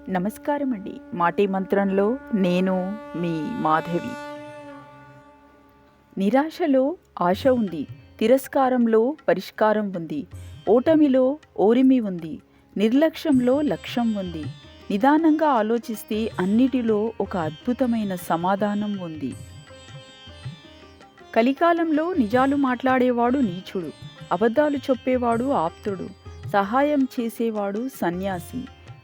నమస్కారం అండి. మాటే మంత్రంలో నేను మీ మాధవి. నిరాశలో ఆశ ఉంది, తిరస్కారంలో పరిష్కారం ఉంది, ఓటమిలో ఓరిమి ఉంది, నిర్లక్ష్యంలో లక్ష్యం ఉంది, నిదానంగా ఆలోచిస్తే అన్నిటిలో ఒక అద్భుతమైన సమాధానం ఉంది. కలికాలంలో నిజాలు మాట్లాడేవాడు నీచుడు, అబద్ధాలు చెప్పేవాడు ఆప్తుడు, సహాయం చేసేవాడు సన్యాసి,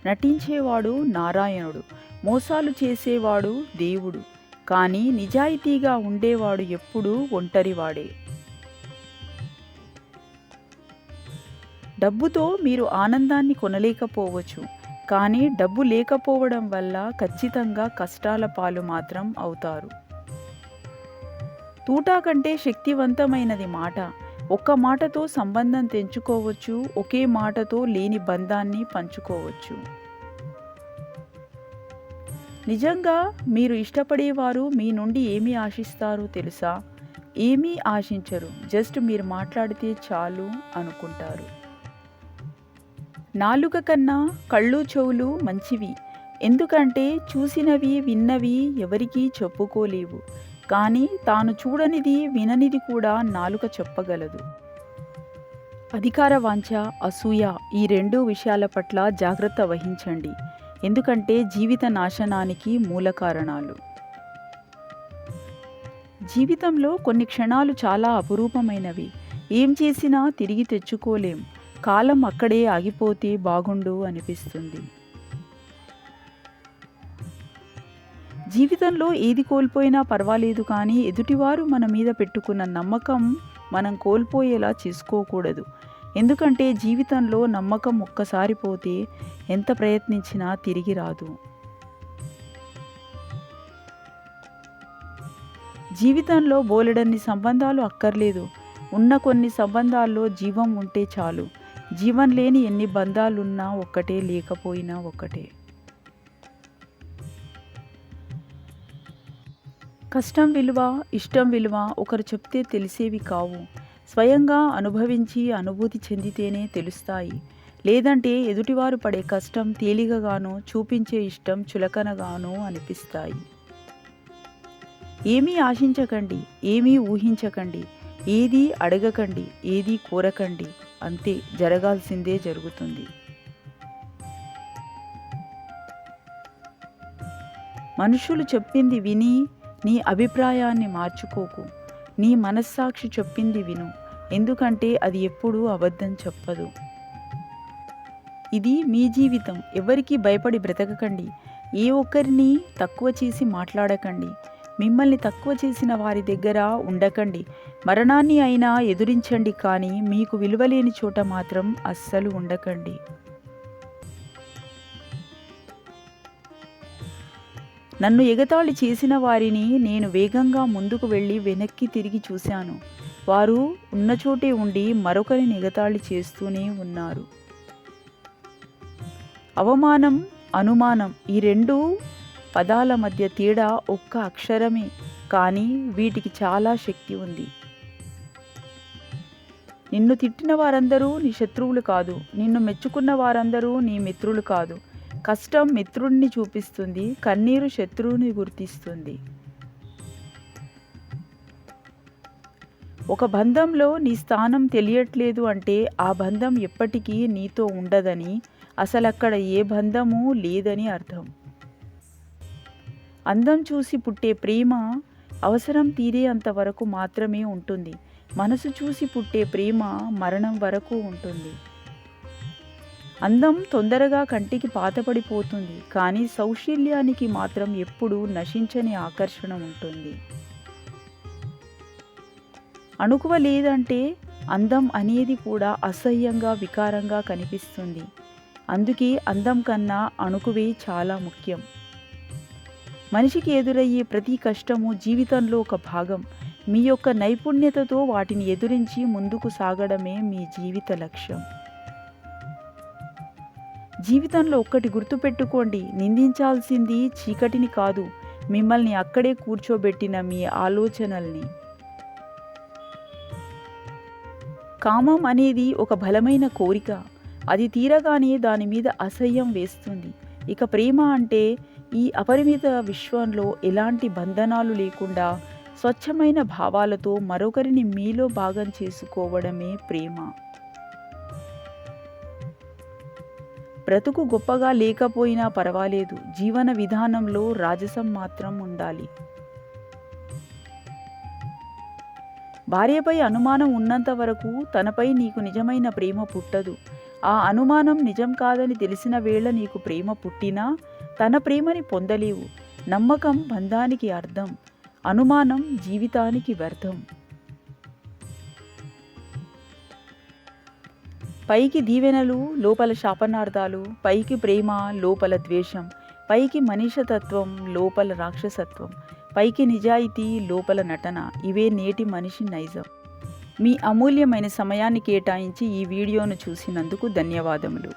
నటించేవాడు నారాయణుడు, మోసాలు చేసేవాడు దేవుడు, కానీ నిజాయితీగా ఉండేవాడు ఎప్పుడూ ఒంటరివాడే. డబ్బుతో మీరు ఆనందాన్ని కొనలేకపోవచ్చు, కానీ డబ్బు లేకపోవడం వల్ల ఖచ్చితంగా కష్టాల పాలు మాత్రం అవుతారు. తూటా కంటే శక్తివంతమైనది మాట. ఒక్క మాటతో సంబంధం తెంచుకోవచ్చు, ఒకే మాటతో లేని బంధాన్ని పంచుకోవచ్చు. నిజంగా మీరు ఇష్టపడేవారు మీ నుండి ఏమి ఆశిస్తారో తెలుసా? ఏమీ ఆశించరు, జస్ట్ మీరు మాట్లాడితే చాలు అనుకుంటారు. నాలుక కన్నా కళ్ళు చెవులు మంచివి, ఎందుకంటే చూసినవి విన్నవి ఎవరికీ చెప్పుకోలేవు, కానీ తాను చూడనిది విననిది కూడా నాలుక చెప్పగలదు. అధికార వాంఛ, అసూయ ఈ రెండు విషయాల పట్ల జాగ్రత్త వహించండి, ఎందుకంటే జీవిత నాశనానికి మూల కారణాలు. జీవితంలో కొన్ని క్షణాలు చాలా అపురూపమైనవి, ఏం చేసినా తిరిగి తెచ్చుకోలేం. కాలం అక్కడే ఆగిపోతే బాగుండు అనిపిస్తుంది. జీవితంలో ఏది కోల్పోయినా పర్వాలేదు, కానీ ఎదుటివారు మన మీద పెట్టుకున్న నమ్మకం మనం కోల్పోయేలా చేసుకోకూడదు. ఎందుకంటే జీవితంలో నమ్మకం ఒక్కసారి పోతే ఎంత ప్రయత్నించినా తిరిగి రాదు. జీవితంలో బోలెడన్ని సంబంధాలు అక్కర్లేదు, ఉన్న కొన్ని సంబంధాల్లో జీవం ఉంటే చాలు. జీవం లేని ఎన్ని బంధాలున్నా ఒక్కటే, లేకపోయినా ఒక్కటే. కష్టం విలువ, ఇష్టం విలువ ఒకరు చెప్తే తెలిసేవి కావు, స్వయంగా అనుభవించి అనుభూతి చెందితేనే తెలుస్తాయి. లేదంటే ఎదుటివారు పడే కష్టం తేలికగానో, చూపించే ఇష్టం చులకనగానో అనిపిస్తాయి. ఏమీ ఆశించకండి, ఏమీ ఊహించకండి, ఏదీ అడగకండి, ఏదీ కోరకండి, అంతే, జరగాల్సిందే జరుగుతుంది. మనుషులు చెప్పింది విని నీ అభిప్రాయాన్ని మార్చుకోకు. నీ మనస్సాక్షి చెప్పింది విను, ఎందుకంటే అది ఎప్పుడూ అబద్ధం చెప్పదు. ఇది మీ జీవితం, ఎవరికి భయపడి బ్రతకకండి, ఏ ఒక్కరిని తక్కువ చేసి మాట్లాడకండి, మిమ్మల్ని తక్కువ చేసిన వారి దగ్గర ఉండకండి. మరణాన్ని అయినా ఎదురించండి, కానీ మీకు విలువలేని చోట మాత్రం అస్సలు ఉండకండి. నన్ను ఎగతాళి చేసిన వారిని నేను వేగంగా ముందుకు వెళ్ళి వెనక్కి తిరిగి చూశాను. వారు ఉన్న చోటే ఉండి మరొకరిని ఎగతాళి చేస్తూనే ఉన్నారు. అవమానం, అనుమానం ఈ రెండు పదాల మధ్య తేడా ఒక్క అక్షరమే, కానీ వీటికి చాలా శక్తి ఉంది. నిన్ను తిట్టిన వారందరూ నీ శత్రువులు కాదు, నిన్ను మెచ్చుకున్న వారందరూ నీ మిత్రులు కాదు. కష్టం మిత్రుడిని చూపిస్తుంది, కన్నీరు శత్రువుని గుర్తిస్తుంది. ఒక బంధంలో నీ స్థానం తెలియట్లేదు అంటే ఆ బంధం ఎప్పటికీ నీతో ఉండదని, అసలక్కడ ఏ బంధము లేదని అర్థం. అందం చూసి పుట్టే ప్రేమ అవసరం తీరే అంతవరకు మాత్రమే ఉంటుంది. మనసు చూసి పుట్టే ప్రేమ మరణం వరకు ఉంటుంది. అందం తొందరగా కంటికి పాతపడిపోతుంది, కానీ సౌశీల్యానికి మాత్రం ఎప్పుడూ నశించని ఆకర్షణ ఉంటుంది. అణుకువ లేదంటే అందం అనేది కూడా అసహ్యంగా, వికారంగా కనిపిస్తుంది. అందుకే అందం కన్నా అణుకువే చాలా ముఖ్యం. మనిషికి ఎదురయ్యే ప్రతి కష్టము జీవితంలో ఒక భాగం. మీ యొక్క నైపుణ్యతతో వాటిని ఎదురించి ముందుకు సాగడమే మీ జీవిత లక్ష్యం. జీవితంలో ఒక్కటి గుర్తుపెట్టుకోండి, నిందించాల్సింది చీకటిని కాదు, మిమ్మల్ని అక్కడే కూర్చోబెట్టిన మీ ఆలోచనల్ని. కామం అనేది ఒక బలమైన కోరిక, అది తీరగానే దాని మీద అసహ్యం వేస్తుంది. ఇక ప్రేమ అంటే ఈ అపరిమిత విశ్వంలో ఎలాంటి బంధనాలు లేకుండా స్వచ్ఛమైన భావాలతో మరొకరిని మీలో భాగం చేసుకోవడమే ప్రేమ. బ్రతుకు గొప్పగా లేకపోయినా పర్వాలేదు, జీవన విధానంలో రాజసం మాత్రం ఉండాలి. భార్యపై అనుమానం ఉన్నంత వరకు తనపై నీకు నిజమైన ప్రేమ పుట్టదు. ఆ అనుమానం నిజం కాదని తెలిసిన వేళ నీకు ప్రేమ పుట్టినా తన ప్రేమని పొందలేవు. నమ్మకం బంధానికి అర్థం, అనుమానం జీవితానికి వ్యర్థం. పైకి దీవెనలు, లోపల శాపనార్థాలు, పైకి ప్రేమ, లోపల ద్వేషం, పైకి మనిషతత్వం, లోపల రాక్షసత్వం, పైకి నిజాయితీ, లోపల నటన. ఇవే నేటి మనిషి నైజం. మీ అమూల్యమైన సమయాన్ని కేటాయించి ఈ వీడియోను చూసినందుకు ధన్యవాదములు.